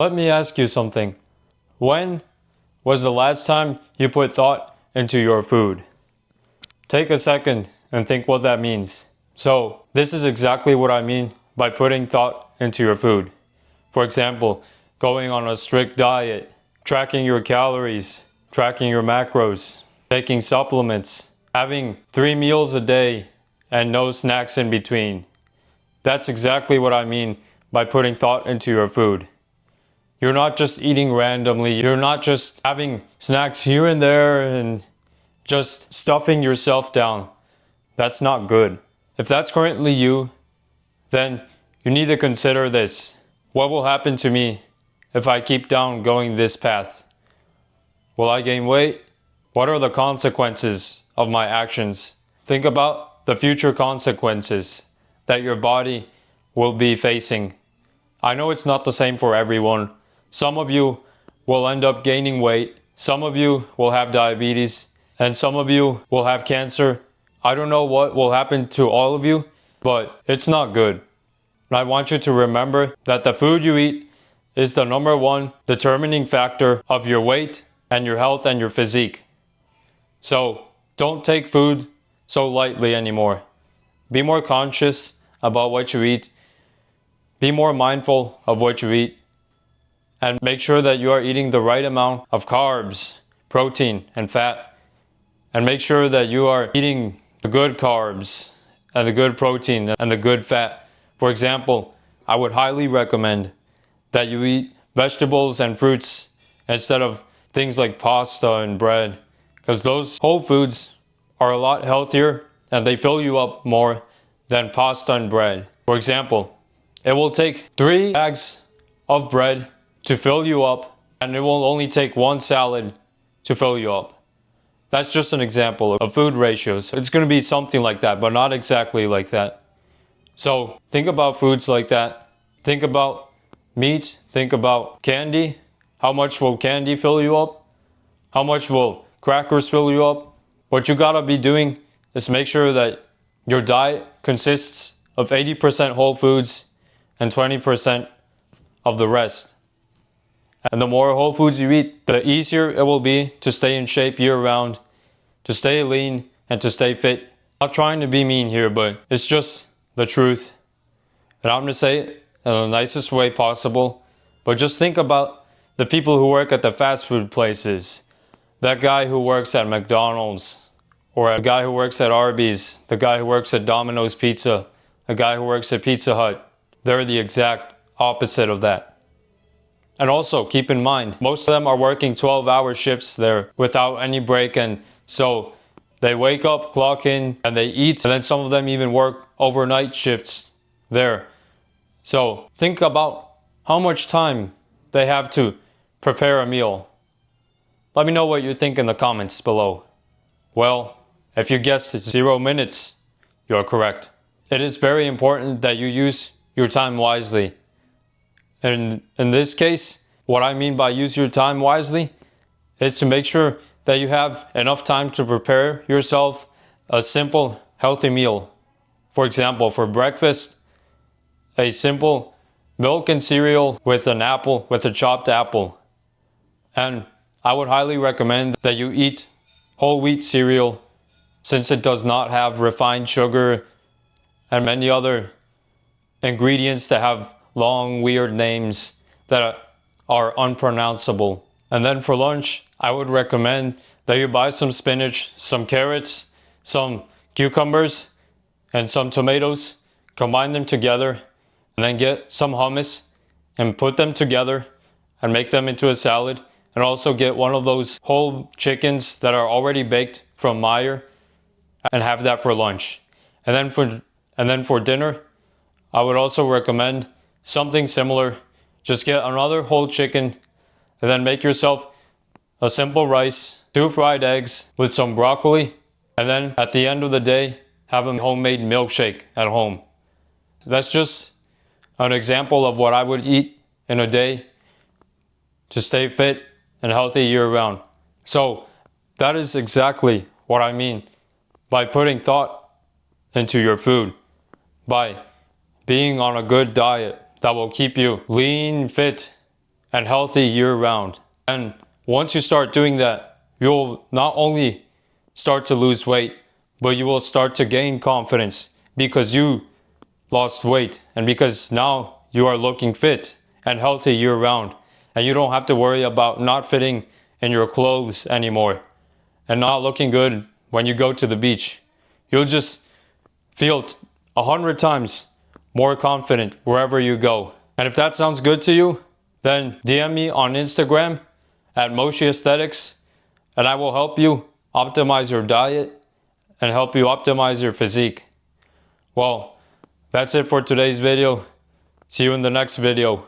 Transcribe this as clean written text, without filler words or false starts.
Let me ask you something. When was the last time you put thought into your food? Take a second and think what that means. So, this is exactly what I mean by putting thought into your food. For example, going on a strict diet, tracking your calories, tracking your macros, taking supplements, having 3 meals a day and no snacks in between. That's exactly what I mean by putting thought into your food. You're not just eating randomly, you're not just having snacks here and there and just stuffing yourself down. That's not good. If that's currently you, then you need to consider this. What will happen to me if I keep down going this path? Will I gain weight? What are the consequences of my actions? Think about the future consequences that your body will be facing. I know it's not the same for everyone. Some of you will end up gaining weight. Some of you will have diabetes. And some of you will have cancer. I don't know what will happen to all of you, but it's not good. And I want you to remember that the food you eat is the number one determining factor of your weight and your health and your physique. So don't take food so lightly anymore. Be more conscious about what you eat. Be more mindful of what you eat. And make sure that you are eating the right amount of carbs, protein, and fat. And make sure that you are eating the good carbs and the good protein and the good fat. For example, I would highly recommend that you eat vegetables and fruits instead of things like pasta and bread, because those whole foods are a lot healthier and they fill you up more than pasta and bread. For example, it will take 3 bags of bread to fill you up, and it will only take 1 salad to fill you up. That's just an example of food ratios. It's going to be something like that, but not exactly like that. So think about foods like that. Think about meat. Think about candy. How much will candy fill you up? How much will crackers fill you up? What you gotta be doing is make sure that your diet consists of 80% whole foods and 20% of the rest. And the more whole foods you eat, the easier it will be to stay in shape year round, to stay lean, and to stay fit. I'm not trying to be mean here, but it's just the truth. And I'm gonna say it in the nicest way possible. But just think about the people who work at the fast food places. That guy who works at McDonald's, or a guy who works at Arby's, the guy who works at Domino's Pizza, a guy who works at Pizza Hut. They're the exact opposite of that. And also keep in mind, most of them are working 12-hour shifts there without any break, and so they wake up, clock in, and they eat, and then some of them even work overnight shifts there. So think about how much time they have to prepare a meal. Let me know what you think in the comments below. Well, if you guessed 0 minutes, you're correct. It is very important that you use your time wisely. And in this case, what I mean by use your time wisely is to make sure that you have enough time to prepare yourself a simple, healthy meal. For example, for breakfast, a simple milk and cereal with an apple, with a chopped apple. And I would highly recommend that you eat whole wheat cereal, since it does not have refined sugar and many other ingredients that have long, weird names that are unpronounceable. And then for lunch, I would recommend that you buy some spinach, some carrots, some cucumbers, and some tomatoes, combine them together, and then get some hummus and put them together and make them into a salad. And also get one of those whole chickens that are already baked from Meyer and have that for lunch. And then for dinner, I would also recommend something similar. Just get another whole chicken and then make yourself a simple rice, 2 fried eggs with some broccoli, and then at the end of the day, have a homemade milkshake at home. That's just an example of what I would eat in a day to stay fit and healthy year round. So that is exactly what I mean by putting thought into your food, by being on a good diet that will keep you lean, fit, and healthy year round. And once you start doing that, you'll not only start to lose weight, but you will start to gain confidence because you lost weight and because now you are looking fit and healthy year round. And you don't have to worry about not fitting in your clothes anymore and not looking good when you go to the beach. You'll just feel 100 times more confident wherever you go. And if that sounds good to you, then DM me on Instagram at Moshe Aesthetics, and I will help you optimize your diet and help you optimize your physique. Well, that's it for today's video. See you in the next video.